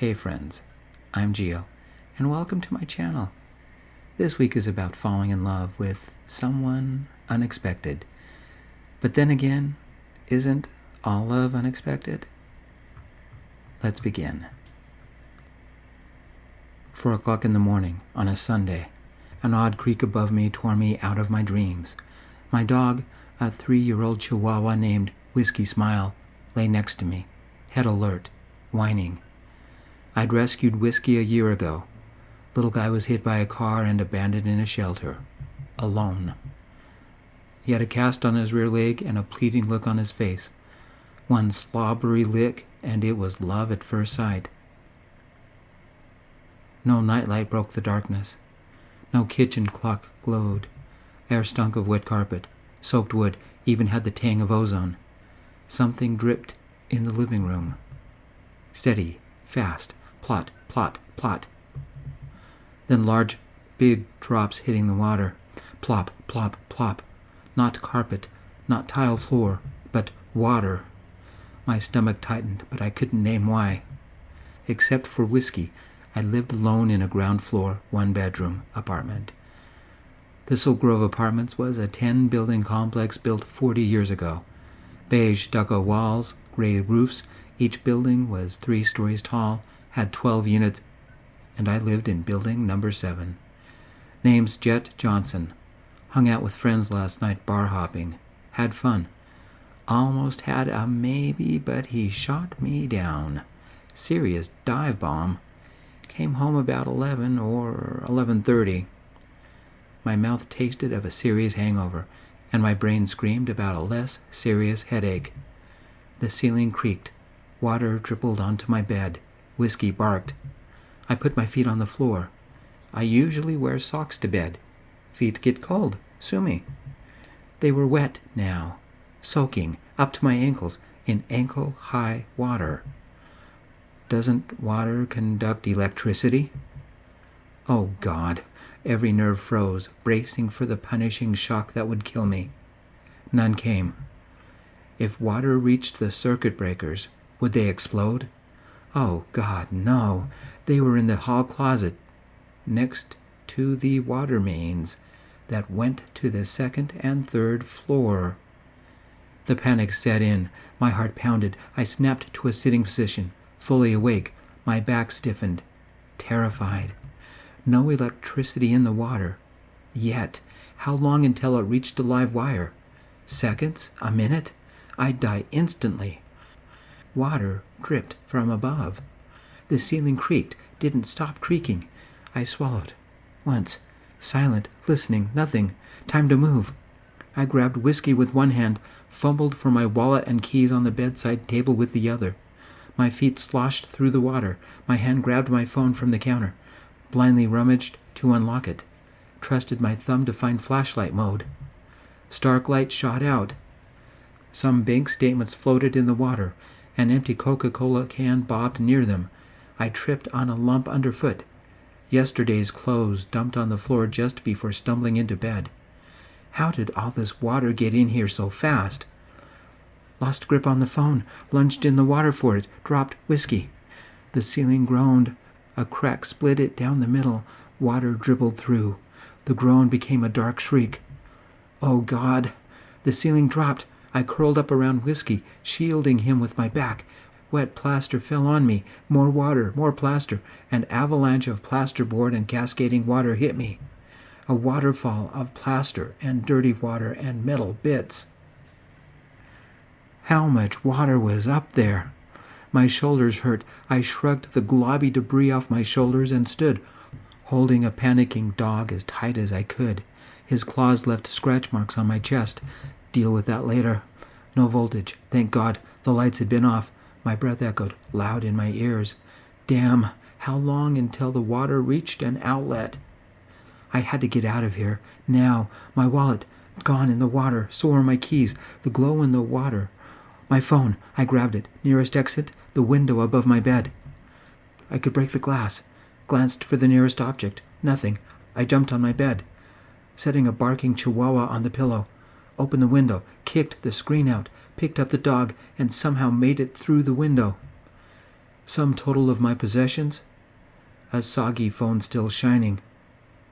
Hey friends, I'm Gio, and welcome to my channel. This week is about falling in love with someone unexpected. But then again, isn't all love unexpected? Let's begin. 4 o'clock in the morning on a Sunday. An odd creak above me tore me out of my dreams. My dog, a 3-year-old Chihuahua named Whiskey Smile, lay next to me, head alert, whining. I'd rescued Whiskey a year ago. Little guy was hit by a car and abandoned in a shelter, alone. He had a cast on his rear leg and a pleading look on his face. One slobbery lick, and it was love at first sight. No nightlight broke the darkness. No kitchen clock glowed. Air stunk of wet carpet. Soaked wood even had the tang of ozone. Something dripped in the living room. Steady, fast, plot, plot, plot. Then large, big drops hitting the water. Plop, plop, plop. Not carpet, not tile floor, but water. My stomach tightened, but I couldn't name why. Except for Whiskey, I lived alone in a ground floor, 1-bedroom apartment. Thistle Grove Apartments was a 10-building complex built 40 years ago. Beige stucco walls, gray roofs. Each building was 3 stories tall, had 12 units, and I lived in building number 7. Name's Jett Johnson. Hung out with friends last night bar hopping. Had fun. Almost had a maybe, but he shot me down. Serious dive bomb. Came home about 11 or 11:30. My mouth tasted of a serious hangover, and my brain screamed about a less serious headache. The ceiling creaked. Water dribbled onto my bed. Whiskey barked. I put my feet on the floor. I usually wear socks to bed. Feet get cold. Sue me. They were wet now, soaking up to my ankles in ankle-high water. Doesn't water conduct electricity? Oh God, every nerve froze, bracing for the punishing shock that would kill me. None came. If water reached the circuit breakers, would they explode? Oh God, no. They were in the hall closet, next to the water mains that went to the 2nd and 3rd floor. The panic set in. My heart pounded. I snapped to a sitting position, fully awake. My back stiffened. Terrified. No electricity in the water. Yet. How long until it reached a live wire? Seconds? A minute? I'd die instantly. Water dripped from above. The ceiling creaked, didn't stop creaking. I swallowed. Once. Silent, listening, nothing. Time to move. I grabbed Whiskey with one hand, fumbled for my wallet and keys on the bedside table with the other. My feet sloshed through the water. My hand grabbed my phone from the counter. Blindly rummaged to unlock it. Trusted my thumb to find flashlight mode. Stark light shot out. Some bank statements floated in the water. An empty Coca-Cola can bobbed near them. I tripped on a lump underfoot. Yesterday's clothes dumped on the floor just before stumbling into bed. How did all this water get in here so fast? Lost grip on the phone, lunged in the water for it, dropped Whiskey. The ceiling groaned. A crack split it down the middle. Water dribbled through. The groan became a dark shriek. Oh God! The ceiling dropped. I curled up around Whiskey, shielding him with my back. Wet plaster fell on me. More water, more plaster. An avalanche of plasterboard and cascading water hit me. A waterfall of plaster and dirty water and metal bits. How much water was up there? My shoulders hurt. I shrugged the globby debris off my shoulders and stood, holding a panicking dog as tight as I could. His claws left scratch marks on my chest. Deal with that later. No voltage. Thank God. The lights had been off. My breath echoed loud in my ears. Damn, how long until the water reached an outlet? I had to get out of here. Now. My wallet. Gone in the water. So were my keys. The glow in the water. My phone. I grabbed it. Nearest exit. The window above my bed. I could break the glass. Glanced for the nearest object. Nothing. I jumped on my bed, setting a barking Chihuahua on the pillow. Opened the window, kicked the screen out, picked up the dog, and somehow made it through the window. Sum total of my possessions? A soggy phone still shining.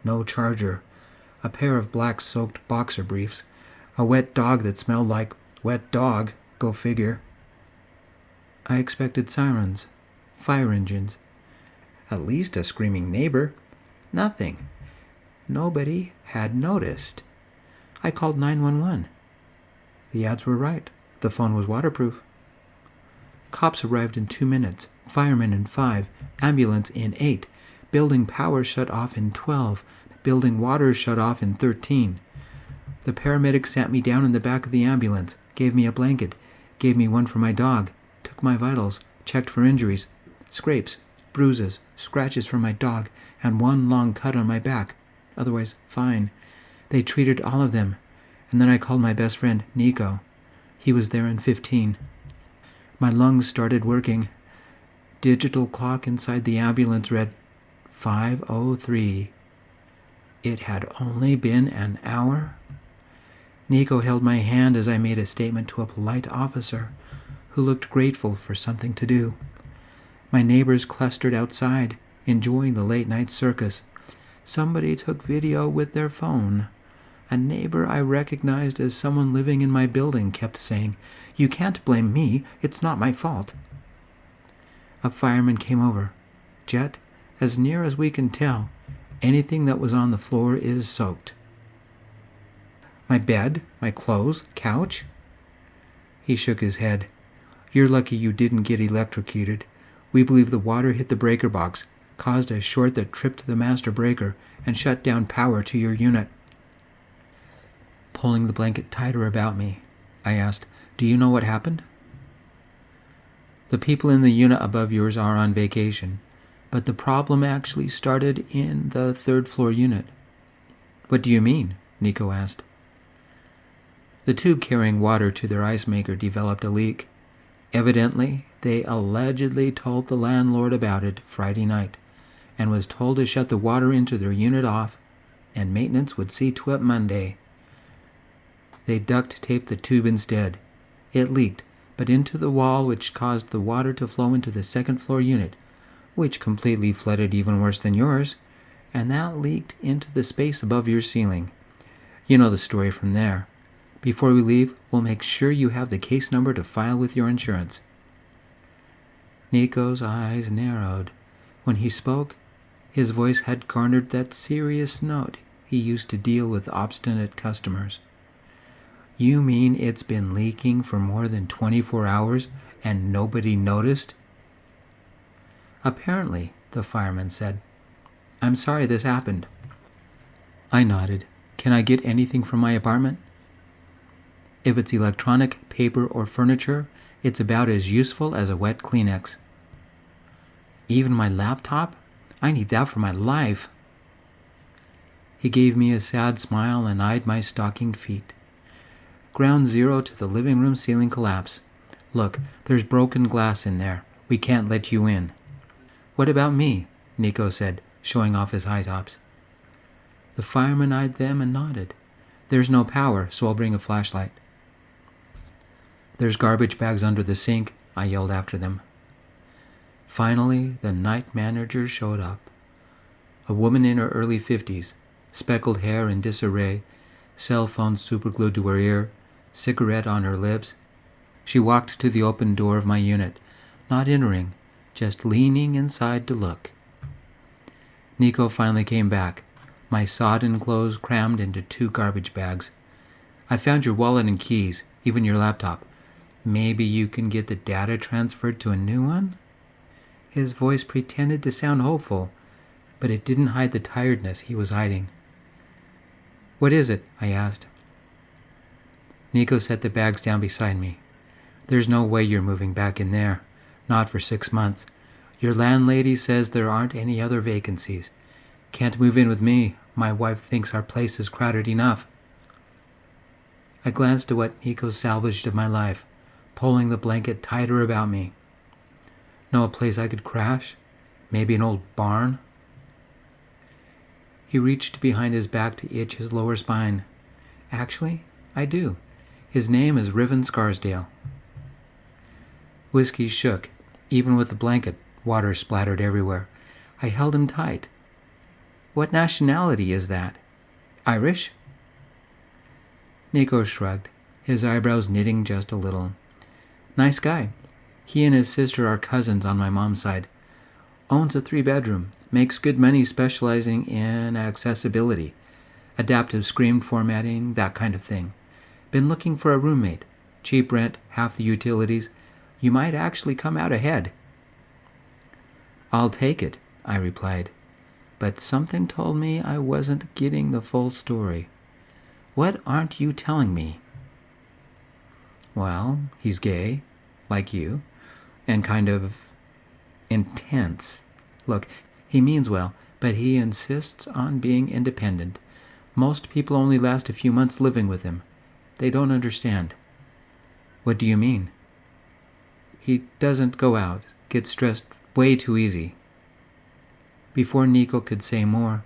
No charger. A pair of black-soaked boxer briefs. A wet dog that smelled like wet dog. Go figure. I expected sirens. Fire engines. At least a screaming neighbor. Nothing. Nobody had noticed. I called 911. The ads were right. The phone was waterproof. Cops arrived in 2 minutes, firemen in 5, ambulance in 8, building power shut off in 12, building water shut off in 13. The paramedic sat me down in the back of the ambulance, gave me a blanket, gave me one for my dog, took my vitals, checked for injuries, scrapes, bruises, scratches from my dog, and one long cut on my back. Otherwise, fine. They treated all of them, and then I called my best friend, Nico. He was there in 15. My lungs started working. Digital clock inside the ambulance read 5:03. It had only been an hour. Nico held my hand as I made a statement to a polite officer who looked grateful for something to do. My neighbors clustered outside, enjoying the late-night circus. Somebody took video with their phone. A neighbor I recognized as someone living in my building kept saying, "You can't blame me, it's not my fault." A fireman came over. "Jett, as near as we can tell, anything that was on the floor is soaked." "My bed, my clothes, couch?" He shook his head. "You're lucky you didn't get electrocuted. We believe the water hit the breaker box, caused a short that tripped the master breaker, and shut down power to your unit." Pulling the blanket tighter about me, I asked, "Do you know what happened?" "The people in the unit above yours are on vacation, but the problem actually started in the third-floor unit." "What do you mean?" Nico asked. "The tube carrying water to their ice maker developed a leak. Evidently, they allegedly told the landlord about it Friday night, and was told to shut the water into their unit off, and maintenance would see to it Monday. They duct-taped the tube instead. It leaked, but into the wall, which caused the water to flow into the second-floor unit, which completely flooded even worse than yours, and that leaked into the space above your ceiling. You know the story from there. Before we leave, we'll make sure you have the case number to file with your insurance." Nico's eyes narrowed. When he spoke, his voice had garnered that serious note he used to deal with obstinate customers. "You mean it's been leaking for more than 24 hours and nobody noticed?" "Apparently," the fireman said. "I'm sorry this happened." I nodded. "Can I get anything from my apartment?" "If it's electronic, paper, or furniture, it's about as useful as a wet Kleenex." "Even my laptop? I need that for my life." He gave me a sad smile and eyed my stockinged feet. "Ground zero to the living room ceiling collapse. Look, there's broken glass in there. We can't let you in." "What about me?" Nico said, showing off his high tops. The fireman eyed them and nodded. "There's no power, so I'll bring a flashlight." "There's garbage bags under the sink," I yelled after them. Finally, the night manager showed up. A woman in her early 50s, speckled hair in disarray, cell phone superglued to her ear, cigarette on her lips. She walked to the open door of my unit, not entering, just leaning inside to look. Nico finally came back, my sodden clothes crammed into 2 garbage bags. "I found your wallet and keys, even your laptop. Maybe you can get the data transferred to a new one?" His voice pretended to sound hopeful, but it didn't hide the tiredness he was hiding. "What is it?" I asked. Nico set the bags down beside me. "There's no way you're moving back in there. Not for 6 months. Your landlady says there aren't any other vacancies. Can't move in with me. My wife thinks our place is crowded enough." I glanced at what Nico salvaged of my life, pulling the blanket tighter about me. Know a place I could crash? Maybe an old barn? He reached behind his back to itch his lower spine. "Actually, I do. His name is Riven Scarsdale." Whiskey shook, even with the blanket, Water splattered everywhere. I held him tight. "What nationality is that? Irish?" Nico shrugged, his eyebrows knitting just a little. "Nice guy. He and his sister are cousins on my mom's side. Owns a 3-bedroom, makes good money specializing in accessibility, adaptive screen formatting, that kind of thing. Been looking for a roommate. Cheap rent, half the utilities. You might actually come out ahead." "I'll take it," I replied, but something told me I wasn't getting the full story. "What aren't you telling me?" "Well, he's gay, like you, and kind of intense. Look, he means well, but he insists on being independent. Most people only last a few months living with him. They don't understand." "What do you mean?" "He doesn't go out, gets stressed way too easy." Before Nico could say more,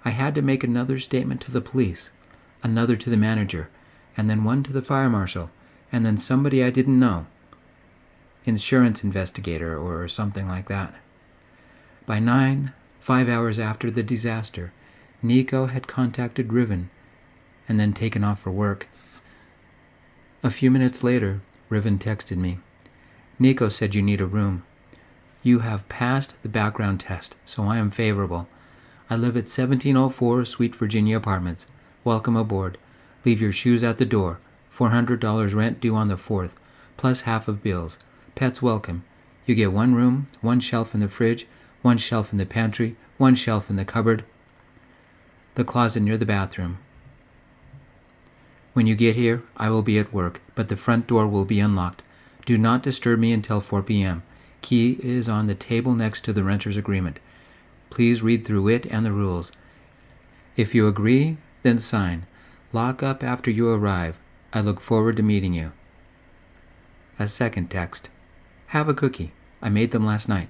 I had to make another statement to the police, another to the manager, and then one to the fire marshal, and then somebody I didn't know. Insurance investigator or something like that. By 9, 5 hours after the disaster, Nico had contacted Riven and then taken off for work. A few minutes later, Riven texted me. "Nico said you need a room. You have passed the background test, so I am favorable. I live at 1704 Sweet Virginia Apartments. Welcome aboard. Leave your shoes at the door. $400 rent due on the 4th, plus half of bills. Pets welcome. You get 1 room, 1 shelf in the fridge, 1 shelf in the pantry, 1 shelf in the cupboard. The closet near the bathroom. When you get here, I will be at work, but the front door will be unlocked. Do not disturb me until 4 p.m. Key is on the table next to the renter's agreement. Please read through it and the rules. If you agree, then sign. Lock up after you arrive. I look forward to meeting you." A second text. "Have a cookie. I made them last night."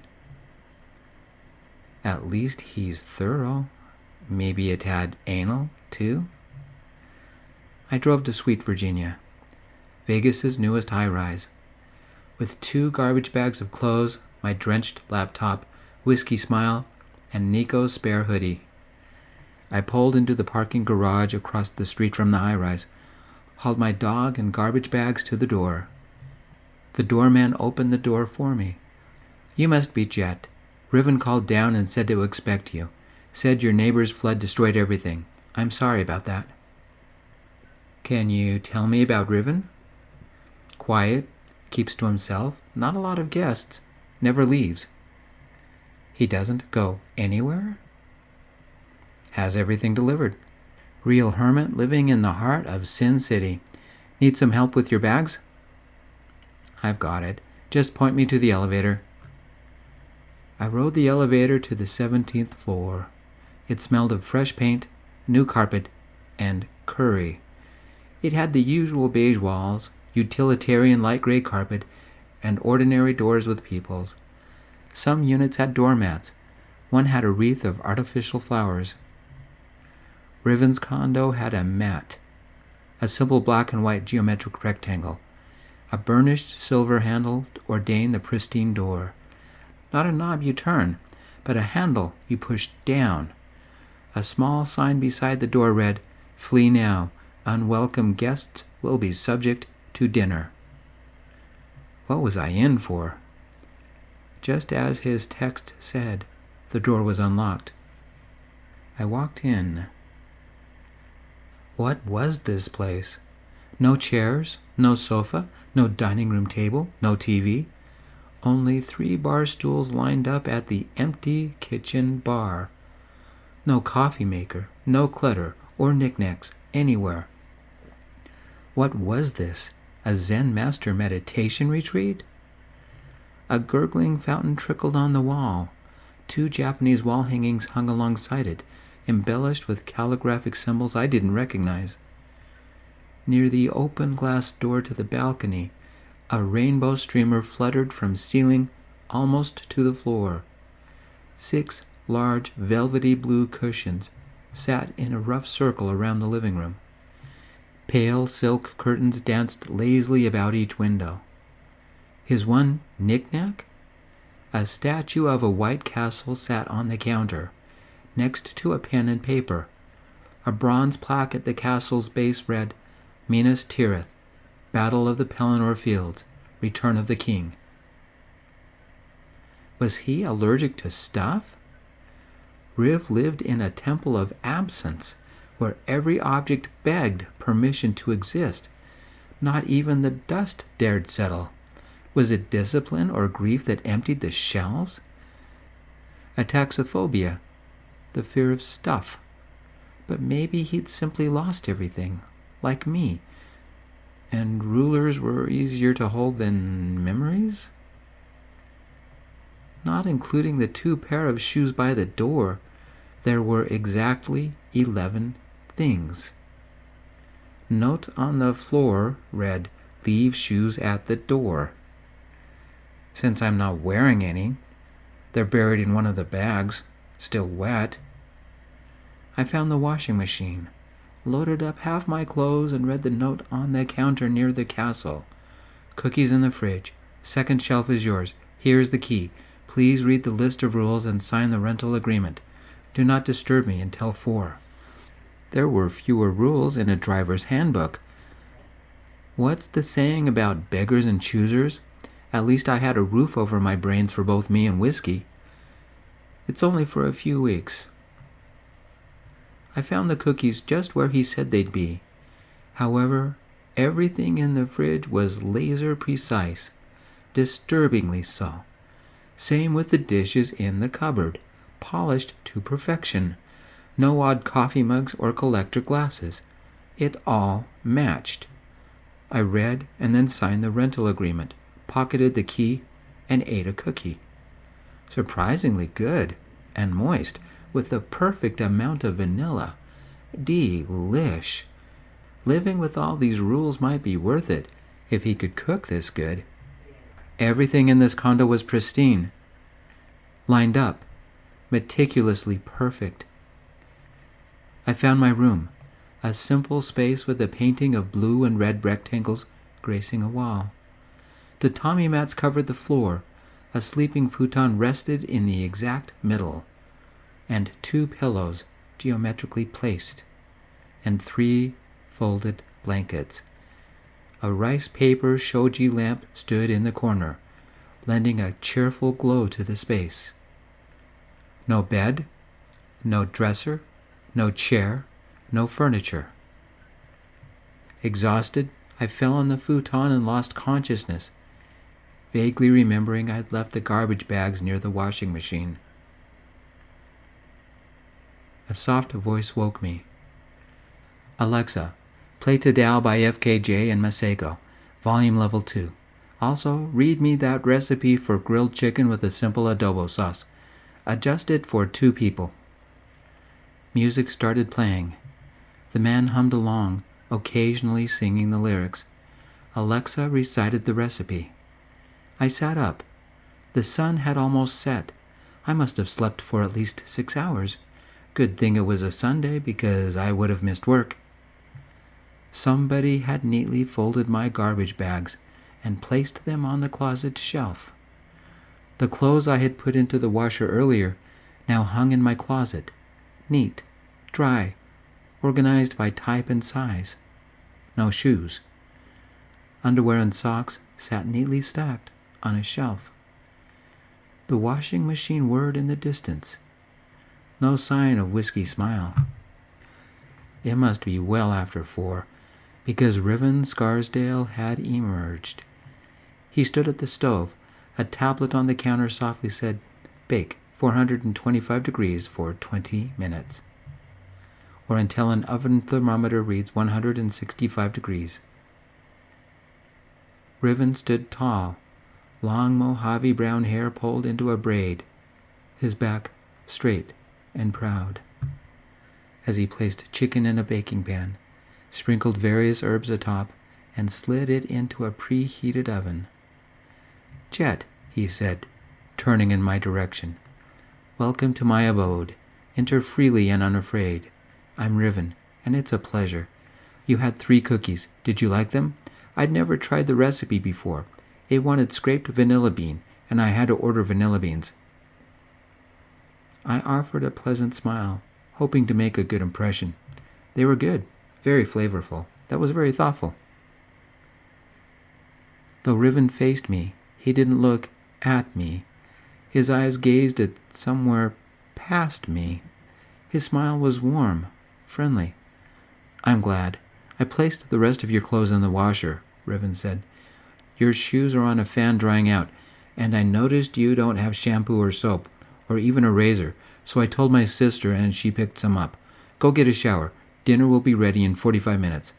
At least he's thorough. Maybe a tad anal, too? I drove to Sweet Virginia, Vegas's newest high-rise. With 2 garbage bags of clothes, my drenched laptop, whiskey smile, and Nico's spare hoodie. I pulled into the parking garage across the street from the high-rise, hauled my dog and garbage bags to the door. The doorman opened the door for me. "You must be Jett. Riven called down and said to expect you. Said your neighbor's flood destroyed everything. I'm sorry about that." "Can you tell me about Riven?" "Quiet, keeps to himself, not a lot of guests, never leaves." "He doesn't go anywhere?" "Has everything delivered. Real hermit living in the heart of Sin City. Need some help with your bags?" "I've got it. Just point me to the elevator." I rode the elevator to the 17th floor. It smelled of fresh paint, new carpet, and curry. It had the usual beige walls, utilitarian light gray carpet, and ordinary doors with peepholes. Some units had doormats. One had a wreath of artificial flowers. Riven's condo had a mat, a simple black and white geometric rectangle. A burnished silver handle ordained the pristine door. Not a knob you turn, but a handle you push down. A small sign beside the door read, "Flee now. Unwelcome guests will be subject to dinner." What was I in for? Just as his text said, the door was unlocked. I walked in. What was this place? No chairs, no sofa, no dining room table, no TV. Only 3 bar stools lined up at the empty kitchen bar. No coffee maker, no clutter or knickknacks anywhere. What was this? A Zen master meditation retreat? A gurgling fountain trickled on the wall. 2 Japanese wall hangings hung alongside it, embellished with calligraphic symbols I didn't recognize. Near the open glass door to the balcony, a rainbow streamer fluttered from ceiling almost to the floor. 6 large velvety blue cushions sat in a rough circle around the living room. Pale silk curtains danced lazily about each window. His one knick-knack? A statue of a white castle sat on the counter, next to a pen and paper. A bronze plaque at the castle's base read, Minas Tirith, Battle of the Pelennor Fields, Return of the King. Was he allergic to stuff? Riv lived in a temple of absence, where every object begged permission to exist. Not even the dust dared settle. Was it discipline or grief that emptied the shelves? Ataxophobia, the fear of stuff. But maybe he'd simply lost everything, like me. And rulers were easier to hold than memories? Not including the 2 pair of shoes by the door, there were exactly 11 things. Note on the floor read, Leave shoes at the door. Since I'm not wearing any, they're buried in one of the bags, still wet. I found the washing machine, loaded up half my clothes, and read the note on the counter near the castle. Cookies in the fridge. Second shelf is yours. Here's the key. Please read the list of rules and sign the rental agreement. Do not disturb me until 4. There were fewer rules in a driver's handbook. What's the saying about beggars and choosers? At least I had a roof over my brains for both me and whiskey. It's only for a few weeks. I found the cookies just where he said they'd be. However, everything in the fridge was laser precise, disturbingly so. Same with the dishes in the cupboard, polished to perfection. No odd coffee mugs or collector glasses. It all matched. I read and then signed the rental agreement, pocketed the key, and ate a cookie. Surprisingly good and moist, with the perfect amount of vanilla. Delish. Living with all these rules might be worth it if he could cook this good. Everything in this condo was pristine, lined up, meticulously perfect. I found my room, a simple space with a painting of blue and red rectangles gracing a wall. Tatami mats covered the floor, a sleeping futon rested in the exact middle, and 2 pillows geometrically placed, and 3 folded blankets. A rice paper shoji lamp stood in the corner, lending a cheerful glow to the space. No bed, no dresser, no chair, no furniture. Exhausted, I fell on the futon and lost consciousness, vaguely remembering I'd left the garbage bags near the washing machine. A soft voice woke me. Alexa, play Tadao by FKJ and Masego, volume level 2. Also, read me that recipe for grilled chicken with a simple adobo sauce. Adjust it for 2 people. Music started playing. The man hummed along, occasionally singing the lyrics. Alexa recited the recipe. I sat up. The sun had almost set. I must have slept for at least 6 hours. Good thing it was a Sunday, because I would have missed work. Somebody had neatly folded my garbage bags and placed them on the closet shelf. The clothes I had put into the washer earlier now hung in my closet, neat, dry, organized by type and size. No shoes. Underwear and socks sat neatly stacked on a shelf. The washing machine whirred in the distance. No sign of Whiskey Smile. It must be well after 4, because Riven Scarsdale had emerged. He stood at the stove. A tablet on the counter softly said, Bake 425 degrees for 20 minutes. Or until an oven thermometer reads 165 degrees. Riven stood tall, long Mojave brown hair pulled into a braid, his back straight and proud. As he placed chicken in a baking pan, sprinkled various herbs atop, and slid it into a preheated oven. Jett, he said, turning in my direction. Welcome to my abode. Enter freely and unafraid. I'm Riven, and it's a pleasure. You had 3 cookies. Did you like them? I'd never tried the recipe before. It wanted scraped vanilla bean, and I had to order vanilla beans. I offered a pleasant smile, hoping to make a good impression. They were good, very flavorful. That was very thoughtful. Though Riven faced me, he didn't look at me. His eyes gazed at somewhere past me. His smile was warm, friendly. "I'm glad. I placed the rest of your clothes in the washer," Riven said. "Your shoes are on a fan drying out, and I noticed you don't have shampoo or soap, or even a razor, so I told my sister and she picked some up. Go get a shower. Dinner will be ready in 45 minutes.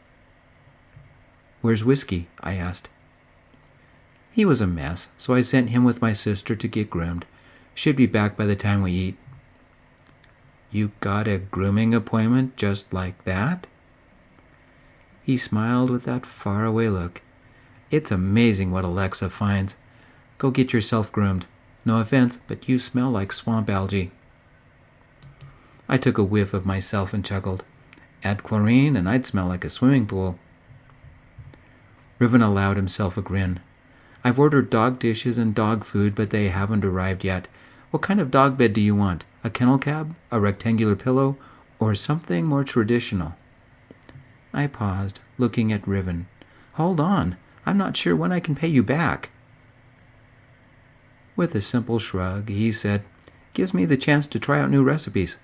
"Where's Whiskey?" I asked. "He was a mess, so I sent him with my sister to get groomed. Should be back by the time we eat." "You got a grooming appointment just like that?" He smiled with that faraway look. "It's amazing what Alexa finds. Go get yourself groomed. No offense, but you smell like swamp algae." I took a whiff of myself and chuckled. Add chlorine and I'd smell like a swimming pool. Riven allowed himself a grin. "I've ordered dog dishes and dog food, but they haven't arrived yet. What kind of dog bed do you want? A kennel cab? A rectangular pillow? Or something more traditional?" I paused, looking at Riven. "Hold on. I'm not sure when I can pay you back." With a simple shrug, he said, "Gives me the chance to try out new recipes."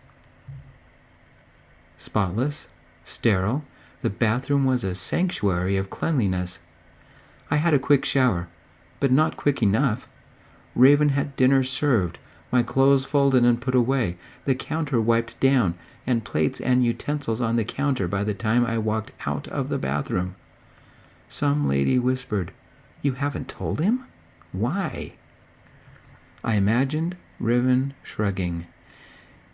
Spotless, sterile, the bathroom was a sanctuary of cleanliness. I had a quick shower, but not quick enough. Riven had dinner served, my clothes folded and put away, the counter wiped down, and plates and utensils on the counter by the time I walked out of the bathroom. Some lady whispered, "You haven't told him? Why?" I imagined Riven shrugging.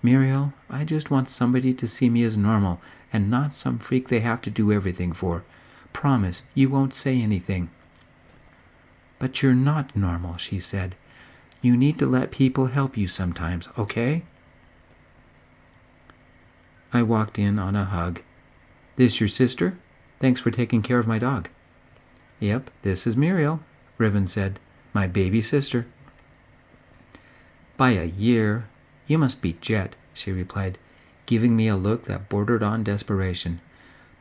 "Muriel, I just want somebody to see me as normal and not some freak they have to do everything for. Promise you won't say anything." "But you're not normal," she said. "You need to let people help you sometimes, okay?" I walked in on a hug. "This your sister? Thanks for taking care of my dog." "Yep, this is Muriel," Riven said. "My baby sister." "By a year. You must be Jett," she replied, giving me a look that bordered on desperation.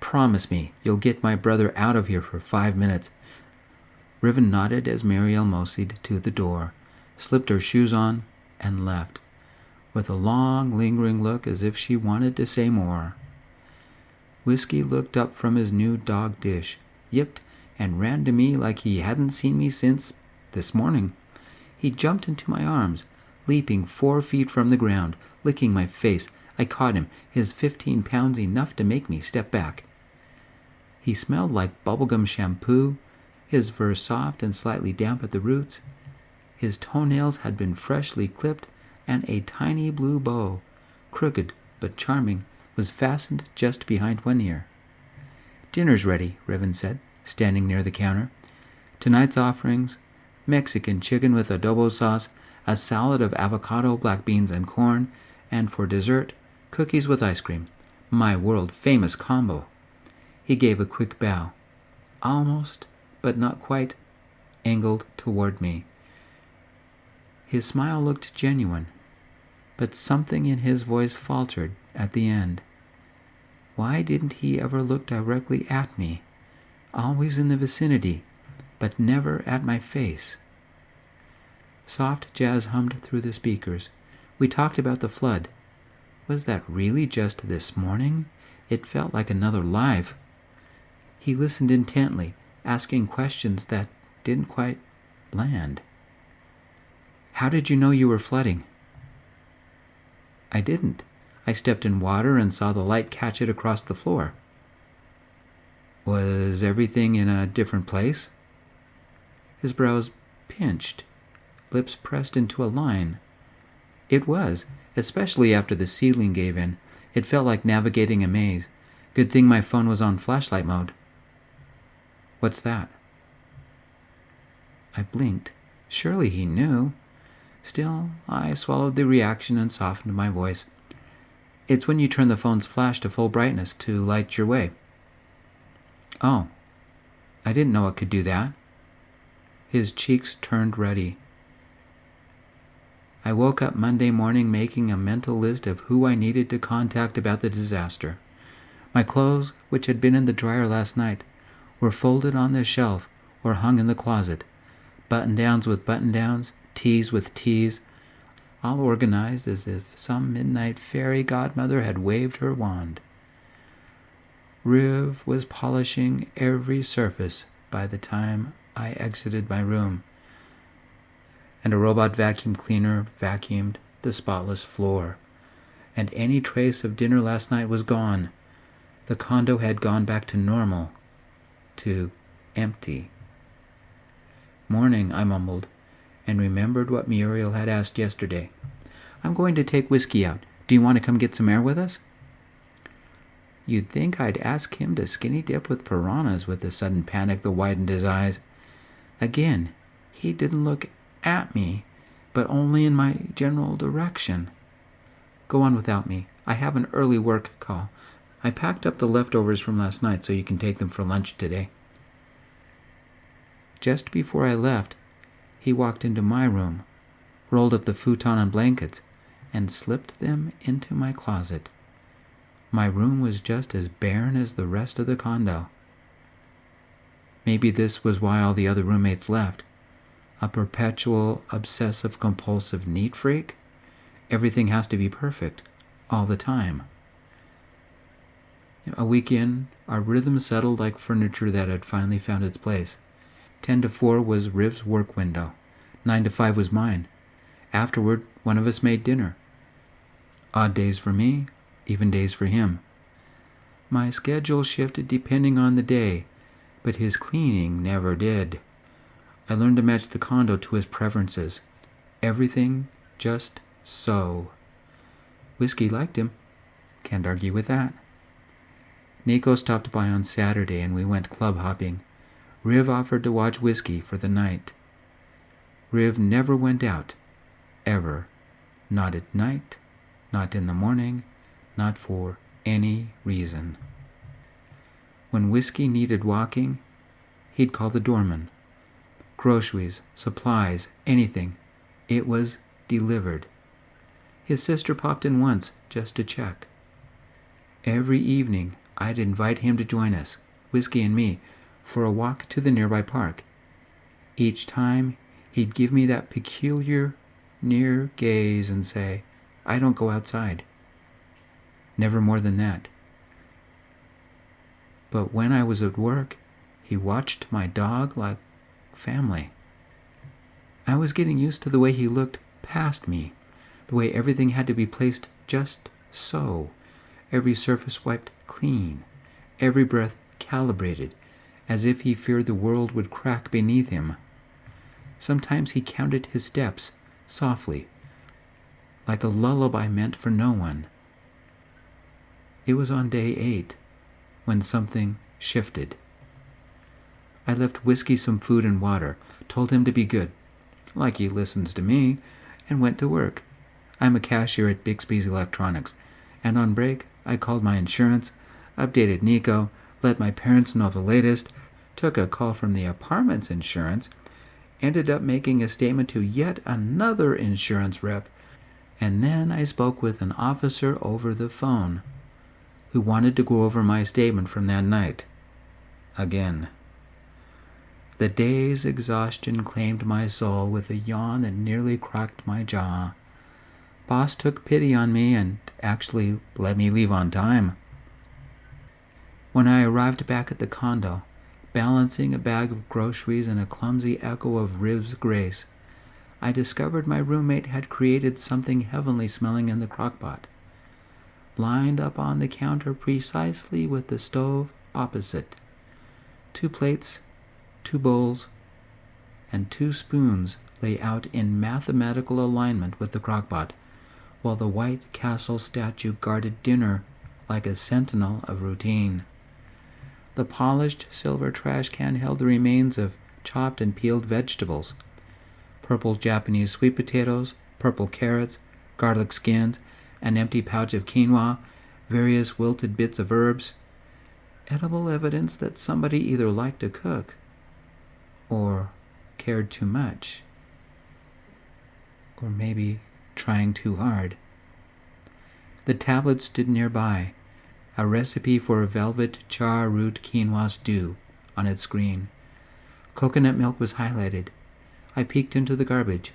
"Promise me you'll get my brother out of here for 5 minutes." Riven nodded as Muriel moseyed to the door, slipped her shoes on, and left, with a long, lingering look as if she wanted to say more. Whiskey looked up from his new dog dish, yipped, and ran to me like he hadn't seen me since this morning. He jumped into my arms, leaping 4 feet from the ground, licking my face. I caught him, his 15 pounds enough to make me step back. He smelled like bubblegum shampoo, his fur soft and slightly damp at the roots. His toenails had been freshly clipped, and a tiny blue bow, crooked but charming, was fastened just behind one ear. "Dinner's ready," Riven said, standing near the counter. "Tonight's offerings: Mexican chicken with adobo sauce, a salad of avocado, black beans, and corn, and for dessert, cookies with ice cream. My world-famous combo." He gave a quick bow, almost, but not quite, angled toward me. His smile looked genuine, but something in his voice faltered at the end. Why didn't he ever look directly at me? Always in the vicinity, but never at my face. Soft jazz hummed through the speakers. We talked about the flood. Was that really just this morning? It felt like another life. He listened intently, asking questions that didn't quite land. "How did you know you were flooding?" "I didn't. I stepped in water and saw the light catch it across the floor." "Was everything in a different place?" His brows pinched, lips pressed into a line. "It was, especially after the ceiling gave in. It felt like navigating a maze. Good thing my phone was on flashlight mode." "What's that?" I blinked. Surely he knew. Still, I swallowed the reaction and softened my voice. "It's when you turn the phone's flash to full brightness to light your way." "Oh, I didn't know it could do that." His cheeks turned ruddy. I woke up Monday morning making a mental list of who I needed to contact about the disaster. My clothes, which had been in the dryer last night, were folded on the shelf or hung in the closet. Button-downs with button-downs, tees with tees, all organized as if some midnight fairy godmother had waved her wand. Riv was polishing every surface by the time I exited my room, and a robot vacuum cleaner vacuumed the spotless floor, and any trace of dinner last night was gone. The condo had gone back to normal, to empty. Morning, I mumbled, and remembered what Muriel had asked yesterday. I'm going to take Whiskey out. Do you want to come get some air with us? You'd think I'd ask him to skinny dip with piranhas with the sudden panic that widened his eyes. Again, he didn't look at me, but only in my general direction. Go on without me. I have an early work call. I packed up the leftovers from last night so you can take them for lunch today. Just before I left, he walked into my room, rolled up the futon and blankets, and slipped them into my closet. My room was just as barren as the rest of the condo. Maybe this was why all the other roommates left. A perpetual, obsessive-compulsive neat freak? Everything has to be perfect, all the time. A week in, our rhythm settled like furniture that had finally found its place. 10 to 4 was Riv's work window. 9 to 5 was mine. Afterward, one of us made dinner. Odd days for me, even days for him. My schedule shifted depending on the day, but his cleaning never did. I learned to match the condo to his preferences. Everything just so. Whiskey liked him. Can't argue with that. Nico stopped by on Saturday and we went club hopping. Riv offered to watch Whiskey for the night. Riv never went out. Ever. Not at night, not in the morning, not for any reason. When Whiskey needed walking, he'd call the doorman. Groceries, supplies, anything. It was delivered. His sister popped in once just to check. Every evening, I'd invite him to join us, Whiskey and me, for a walk to the nearby park. Each time, he'd give me that peculiar, near gaze and say, I don't go outside. Never more than that. But when I was at work, he watched my dog like family. I was getting used to the way he looked past me, the way everything had to be placed just so, every surface wiped clean, every breath calibrated, as if he feared the world would crack beneath him. Sometimes he counted his steps, softly, like a lullaby meant for no one. It was on day 8, when something shifted. I left Whiskey some food and water, told him to be good, like he listens to me, and went to work. I'm a cashier at Bixby's Electronics, and on break I called my insurance, updated Nico, let my parents know the latest, took a call from the apartment's insurance, ended up making a statement to yet another insurance rep, and then I spoke with an officer over the phone who wanted to go over my statement from that night. Again. The day's exhaustion claimed my soul with a yawn that nearly cracked my jaw. Boss took pity on me and actually let me leave on time. When I arrived back at the condo, balancing a bag of groceries and a clumsy echo of Riv's grace, I discovered my roommate had created something heavenly smelling in the crockpot, lined up on the counter precisely with the stove opposite. 2 plates, 2 bowls, and 2 spoons lay out in mathematical alignment with the crockpot, while the White Castle statue guarded dinner like a sentinel of routine. The polished silver trash can held the remains of chopped and peeled vegetables, purple Japanese sweet potatoes, purple carrots, garlic skins, an empty pouch of quinoa, various wilted bits of herbs, edible evidence that somebody either liked to cook or cared too much, or maybe trying too hard. The tablet stood nearby, a recipe for a velvet char root quinoa stew on its screen. Coconut milk was highlighted. I peeked into the garbage.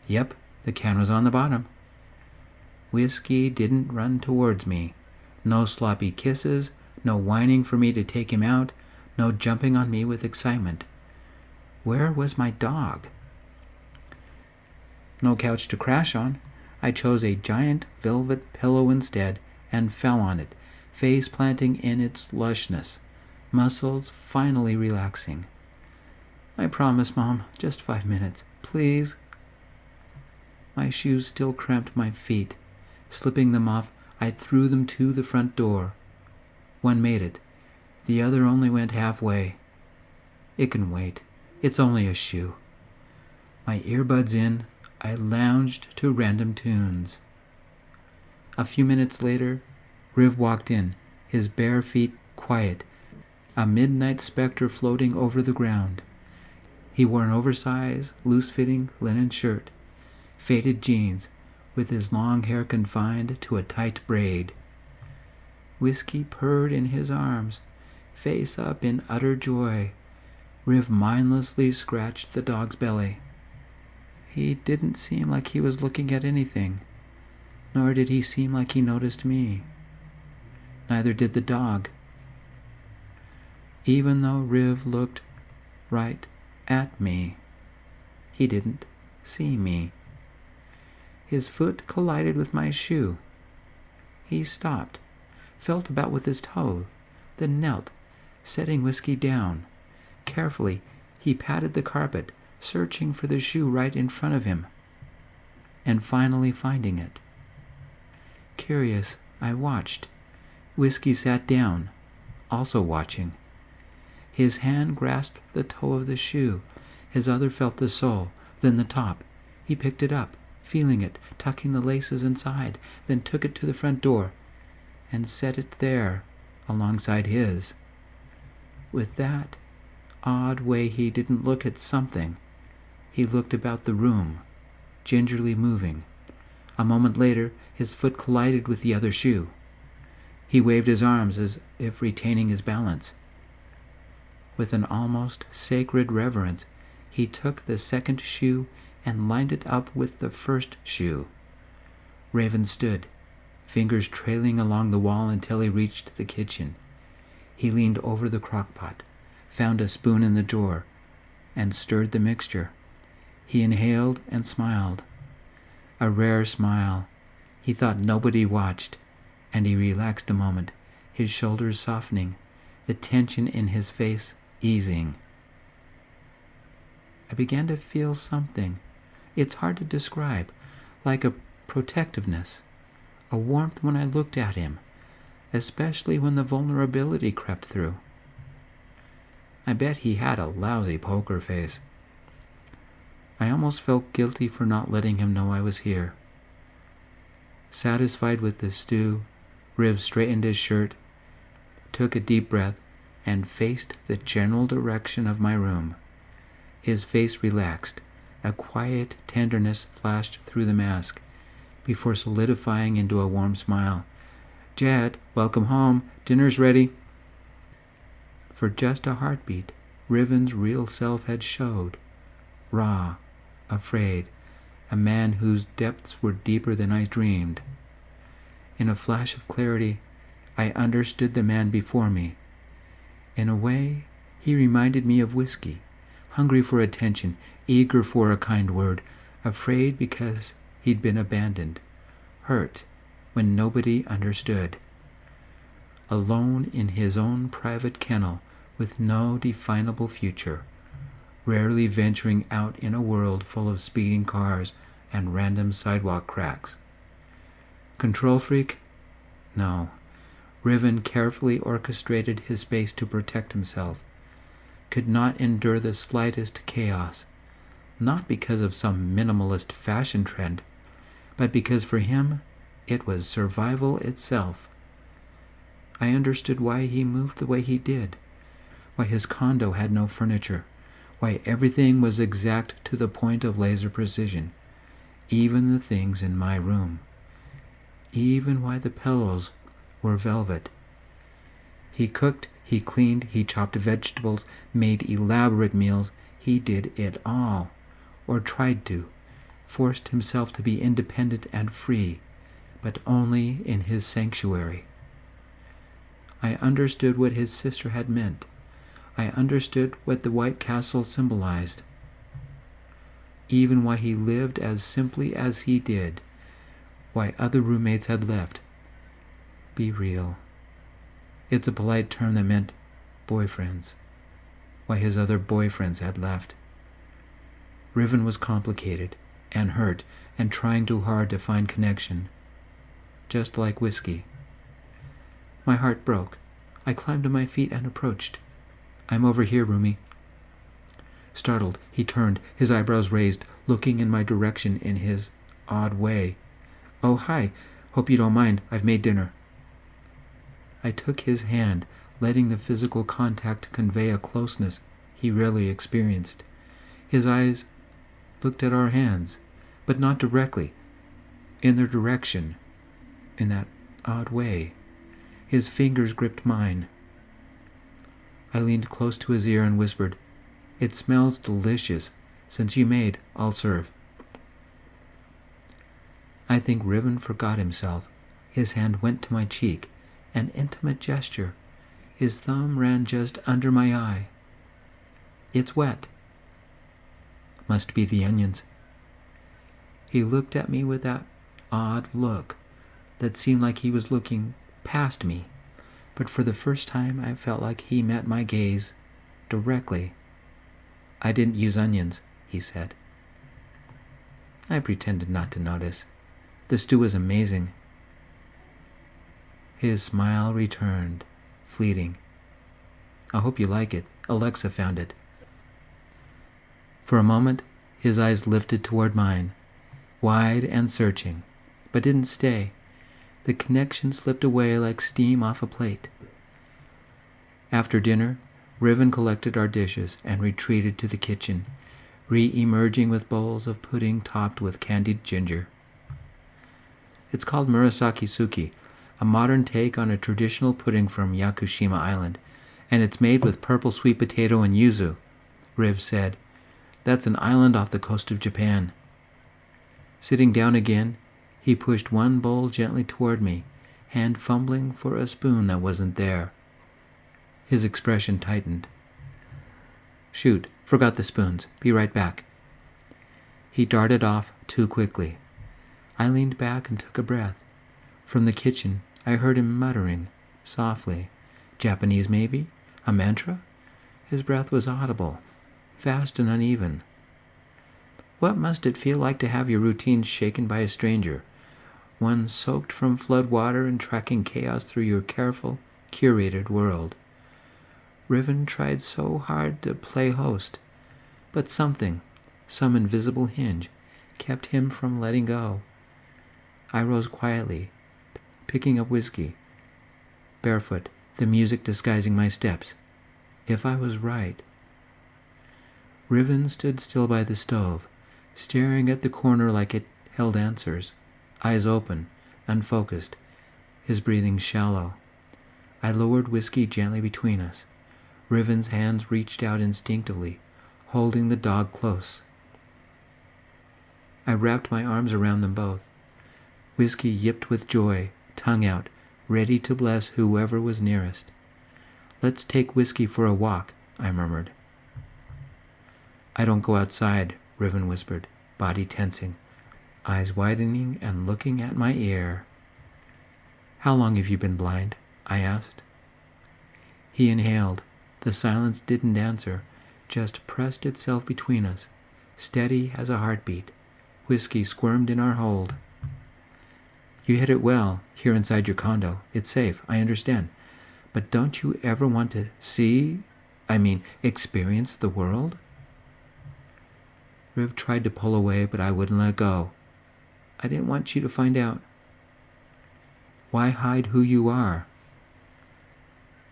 Yep, the can was on the bottom. Whiskey didn't run towards me. No sloppy kisses, no whining for me to take him out, no jumping on me with excitement. Where was my dog? No couch to crash on. I chose a giant velvet pillow instead and fell on it, face planting in its lushness, muscles finally relaxing. I promise, Mom, just 5 minutes, please. My shoes still cramped my feet. Slipping them off, I threw them to the front door. One made it. The other only went halfway. It can wait. It's only a shoe. My earbuds in, I lounged to random tunes. A few minutes later, Riv walked in, his bare feet quiet, a midnight specter floating over the ground. He wore an oversized, loose-fitting linen shirt, faded jeans, with his long hair confined to a tight braid. Whiskey purred in his arms, face up in utter joy. Riv mindlessly scratched the dog's belly. He didn't seem like he was looking at anything, nor did he seem like he noticed me. Neither did the dog. Even though Riv looked right at me, he didn't see me. His foot collided with my shoe. He stopped, felt about with his toe, then knelt, setting Whiskey down. Carefully, he patted the carpet, searching for the shoe right in front of him, and finally finding it. Curious, I watched. Whiskey sat down, also watching. His hand grasped the toe of the shoe. His other felt the sole, then the top. He picked it up, feeling it, tucking the laces inside, then took it to the front door and set it there alongside his. With that odd way he didn't look at something. He looked about the room, gingerly moving. A moment later, his foot collided with the other shoe. He waved his arms as if retaining his balance. With an almost sacred reverence, he took the second shoe and lined it up with the first shoe. Riven stood, fingers trailing along the wall until he reached the kitchen. He leaned over the crock-pot, found a spoon in the drawer, and stirred the mixture. He inhaled and smiled. A rare smile. He thought nobody watched, and he relaxed a moment, his shoulders softening, the tension in his face easing. I began to feel something. It's hard to describe, like a protectiveness, a warmth when I looked at him, especially when the vulnerability crept through. I bet he had a lousy poker face. I almost felt guilty for not letting him know I was here. Satisfied with the stew, Riv straightened his shirt, took a deep breath, and faced the general direction of my room. His face relaxed. A quiet tenderness flashed through the mask, before solidifying into a warm smile. "Jett, welcome home. Dinner's ready." For just a heartbeat, Riven's real self had showed. Raw, afraid, a man whose depths were deeper than I dreamed. In a flash of clarity, I understood the man before me. In a way, he reminded me of Whiskey, hungry for attention, eager for a kind word, afraid because he'd been abandoned, hurt when nobody understood. Alone in his own private kennel with no definable future, rarely venturing out in a world full of speeding cars and random sidewalk cracks. Control freak? No. Riven carefully orchestrated his space to protect himself, could not endure the slightest chaos, not because of some minimalist fashion trend, but because for him it was survival itself. I understood why he moved the way he did, why his condo had no furniture, why everything was exact to the point of laser precision. even the things in my room, even why the pillows were velvet. He cooked, he cleaned, he chopped vegetables, made elaborate meals. He did it all, or tried to, forced himself to be independent and free, but only in his sanctuary. I understood what his sister had meant. I understood what the White Castle symbolized. Even why he lived as simply as he did, why other roommates had left. Be real. It's a polite term that meant boyfriends. Why his other boyfriends had left. Riven was complicated and hurt and trying too hard to find connection. Just like whiskey. My heart broke. I climbed to my feet and approached. I'm over here, roomie. Startled, he turned, his eyebrows raised, looking in my direction in his odd way. Oh, hi. Hope you don't mind. I've made dinner. I took his hand, letting the physical contact convey a closeness he rarely experienced. His eyes looked at our hands, but not directly, in their direction, in that odd way. His fingers gripped mine. I leaned close to his ear and whispered, "It smells delicious. Since you made, I'll serve." I think Riven forgot himself. His hand went to my cheek, an intimate gesture. His thumb ran just under my eye. "It's wet." Must be the onions. He looked at me with that odd look that seemed like he was looking past me, but for the first time I felt like he met my gaze directly. "I didn't use onions," he said. I pretended not to notice. The stew was amazing. His smile returned, fleeting. "I hope you like it. Alexa found it." For a moment, his eyes lifted toward mine, wide and searching, but didn't stay. The connection slipped away like steam off a plate. After dinner, Riven collected our dishes and retreated to the kitchen, re-emerging with bowls of pudding topped with candied ginger. It's called Murasaki Suki, a modern take on a traditional pudding from Yakushima Island, and it's made with purple sweet potato and yuzu, Riv said. That's an island off the coast of Japan. Sitting down again, he pushed one bowl gently toward me, hand fumbling for a spoon that wasn't there. His expression tightened. "Shoot, forgot the spoons. Be right back." He darted off too quickly. I leaned back and took a breath. From the kitchen, I heard him muttering, softly. Japanese maybe? A mantra? His breath was audible, fast and uneven. What must it feel like to have your routine shaken by a stranger, one soaked from flood water and tracking chaos through your careful, curated world? Riven tried so hard to play host, but something, some invisible hinge, kept him from letting go. I rose quietly, picking up whiskey, barefoot, the music disguising my steps. If I was right. Riven stood still by the stove, staring at the corner like it held answers, eyes open, unfocused, his breathing shallow. I lowered whiskey gently between us. Riven's hands reached out instinctively, holding the dog close. I wrapped my arms around them both. Whiskey yipped with joy, tongue out, ready to bless whoever was nearest. "Let's take whiskey for a walk," I murmured. "I don't go outside," Riven whispered, body tensing, eyes widening and looking at my ear. "How long have you been blind?" I asked. He inhaled. The silence didn't answer, just pressed itself between us, steady as a heartbeat. Whiskey squirmed in our hold. "You hit it well, here inside your condo. It's safe, I understand. But don't you ever want to experience the world?" Riv tried to pull away, but I wouldn't let go. "I didn't want you to find out." "Why hide who you are?"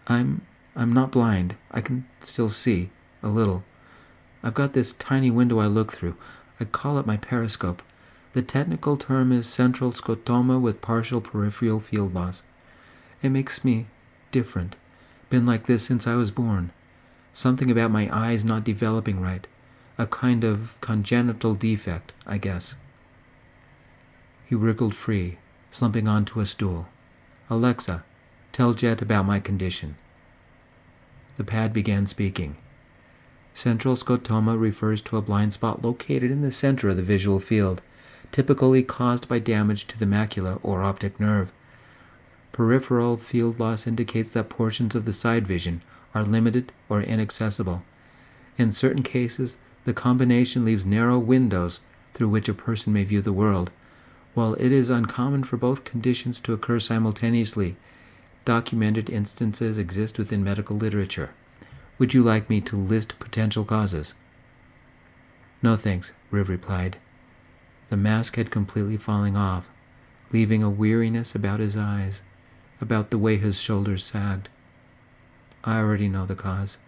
I'm not blind. I can still see, a little. I've got this tiny window I look through. I call it my periscope. The technical term is central scotoma with partial peripheral field loss. It makes me different. Been like this since I was born. Something about my eyes not developing right. A kind of congenital defect, I guess. He wriggled free, slumping onto a stool. Alexa, tell Jett about my condition. The pad began speaking. Central scotoma refers to a blind spot located in the center of the visual field, typically caused by damage to the macula or optic nerve. Peripheral field loss indicates that portions of the side vision are limited or inaccessible. In certain cases, the combination leaves narrow windows through which a person may view the world. While it is uncommon for both conditions to occur simultaneously, documented instances exist within medical literature. Would you like me to list potential causes? No thanks, Riv replied. The mask had completely fallen off, leaving a weariness about his eyes, about the way his shoulders sagged. I already know the cause.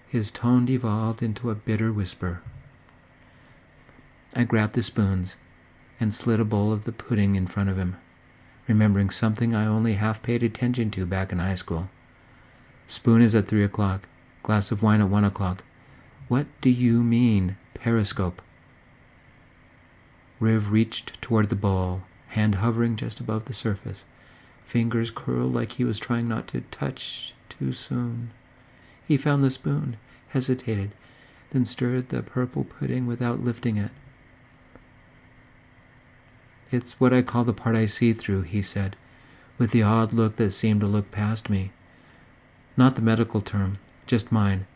His tone devolved into a bitter whisper. I grabbed the spoons and slid a bowl of the pudding in front of him, remembering something I only half paid attention to back in high school. Spoon is at 3 o'clock, glass of wine at 1 o'clock. What do you mean, periscope? Riv reached toward the bowl, hand hovering just above the surface. Fingers curled like he was trying not to touch too soon. He found the spoon, hesitated, then stirred the purple pudding without lifting it. It's what I call the part I see through, he said, with the odd look that seemed to look past me. Not the medical term, just mine.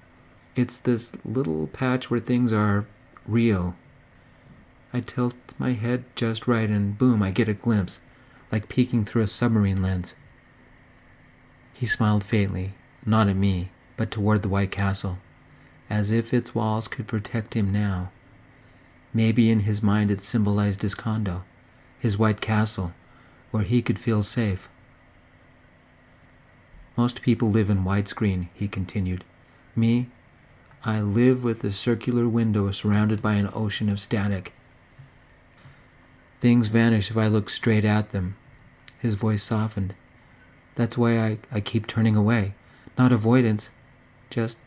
It's this little patch where things are real. I tilt my head just right and boom, I get a glimpse, like peeking through a submarine lens. He smiled faintly, not at me, but toward the White Castle, as if its walls could protect him now. Maybe in his mind it symbolized his condo, his White Castle, where he could feel safe. Most people live in widescreen, he continued. Me, I live with a circular window surrounded by an ocean of static. Things vanish if I look straight at them. His voice softened. That's why I keep turning away. Not avoidance, just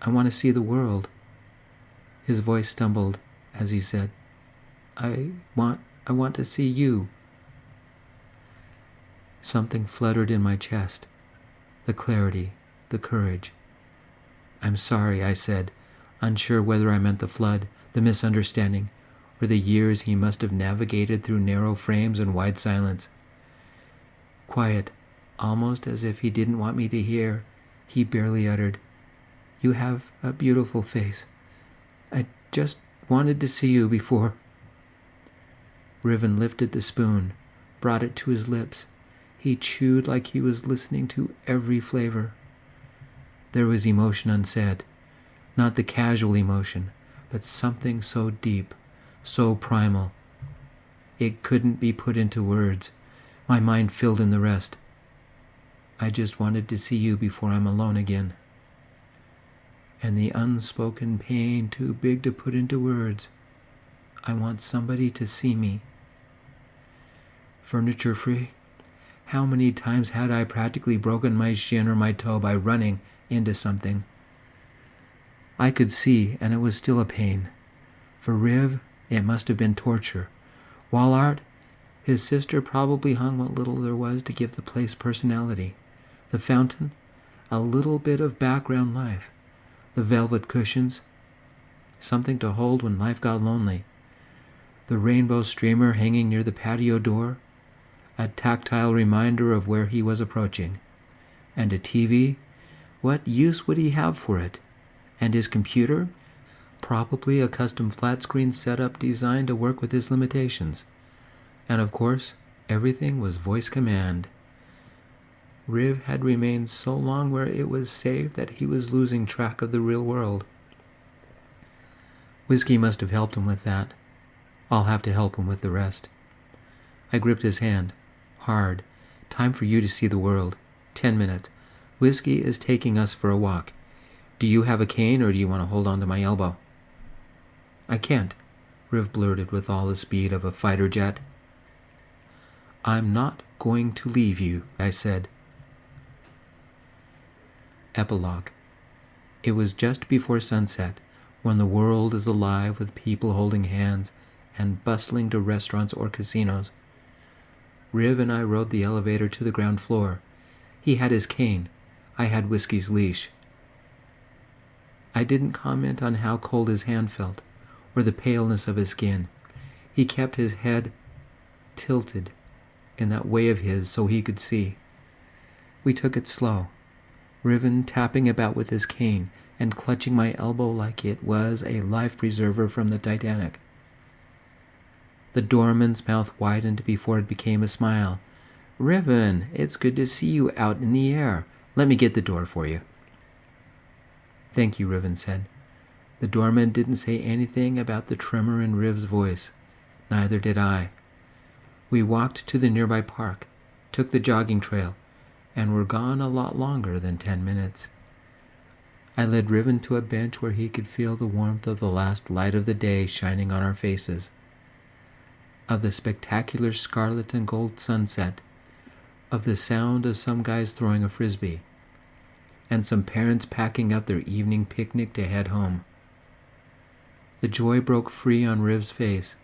I want to see the world. His voice stumbled as he said, I want to see you. Something fluttered in my chest. The clarity, the courage. I'm sorry, I said, unsure whether I meant the flood, the misunderstanding, or the years he must have navigated through narrow frames and wide silence. Quiet, almost as if he didn't want me to hear, he barely uttered, You have a beautiful face. I just wanted to see you before. Riven lifted the spoon, brought it to his lips. He chewed like he was listening to every flavor. There was emotion unsaid, not the casual emotion, but something so deep, so primal. It couldn't be put into words. My mind filled in the rest. I just wanted to see you before I'm alone again. And the unspoken pain too big to put into words. I want somebody to see me. Furniture free? How many times had I practically broken my shin or my toe by running into something? I could see, and it was still a pain. For Riv, it must have been torture. Wall art, his sister probably hung what little there was to give the place personality. The fountain, a little bit of background life. The velvet cushions, something to hold when life got lonely. The rainbow streamer hanging near the patio door, a tactile reminder of where he was approaching. And a TV? What use would he have for it? And his computer? Probably a custom flat-screen setup designed to work with his limitations. And of course, everything was voice command. Riv had remained so long where it was safe that he was losing track of the real world. Whiskey must have helped him with that. I'll have to help him with the rest. I gripped his hand. Hard. Time for you to see the world. 10 minutes. Whiskey is taking us for a walk. Do you have a cane or do you want to hold on to my elbow? I can't. Riv blurted with all the speed of a fighter jet. "I'm not going to leave you," I said. Epilogue. It was just before sunset, when the world is alive with people holding hands and bustling to restaurants or casinos. Riv and I rode the elevator to the ground floor. He had his cane. I had Whiskey's leash. I didn't comment on how cold his hand felt, or the paleness of his skin. He kept his head tilted in that way of his so he could see. We took it slow, Riven tapping about with his cane and clutching my elbow like it was a life preserver from the Titanic. The doorman's mouth widened before it became a smile. "Riven, it's good to see you out in the air. Let me get the door for you." "Thank you," Riven said. The doorman didn't say anything about the tremor in Riv's voice. Neither did I. We walked to the nearby park, took the jogging trail, and were gone a lot longer than 10 minutes. I led Riven to a bench where he could feel the warmth of the last light of the day shining on our faces, of the spectacular scarlet and gold sunset, of the sound of some guys throwing a frisbee, and some parents packing up their evening picnic to head home. The joy broke free on Riv's face,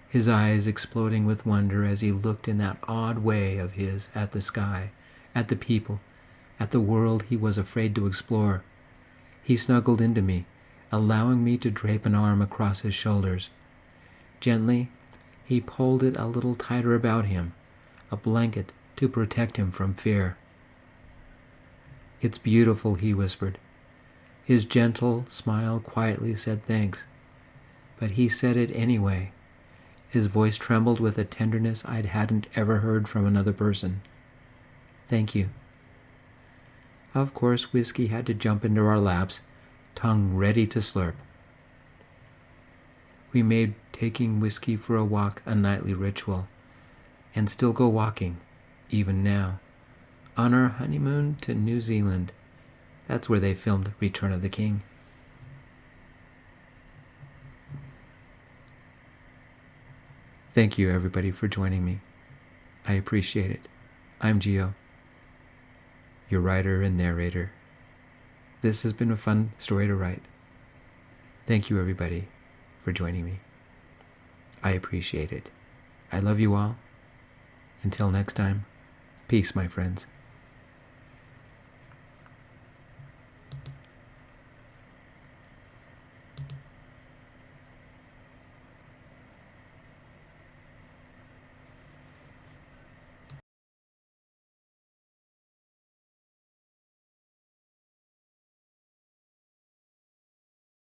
his eyes exploding with wonder as he looked in that odd way of his at the sky, at the people, at the world he was afraid to explore. He snuggled into me, allowing me to drape an arm across his shoulders. Gently, he pulled it a little tighter about him, a blanket to protect him from fear. "It's beautiful," he whispered. His gentle smile quietly said thanks, but he said it anyway. His voice trembled with a tenderness I hadn't ever heard from another person. "Thank you." Of course, Whiskey had to jump into our laps, tongue ready to slurp. We made taking Whiskey for a walk a nightly ritual, and still go walking, even now, on our honeymoon to New Zealand. That's where they filmed Return of the King. Thank you, everybody, for joining me. I appreciate it. I'm Gio, your writer and narrator. This has been a fun story to write. Thank you, everybody, for joining me. I appreciate it. I love you all. Until next time, peace, my friends.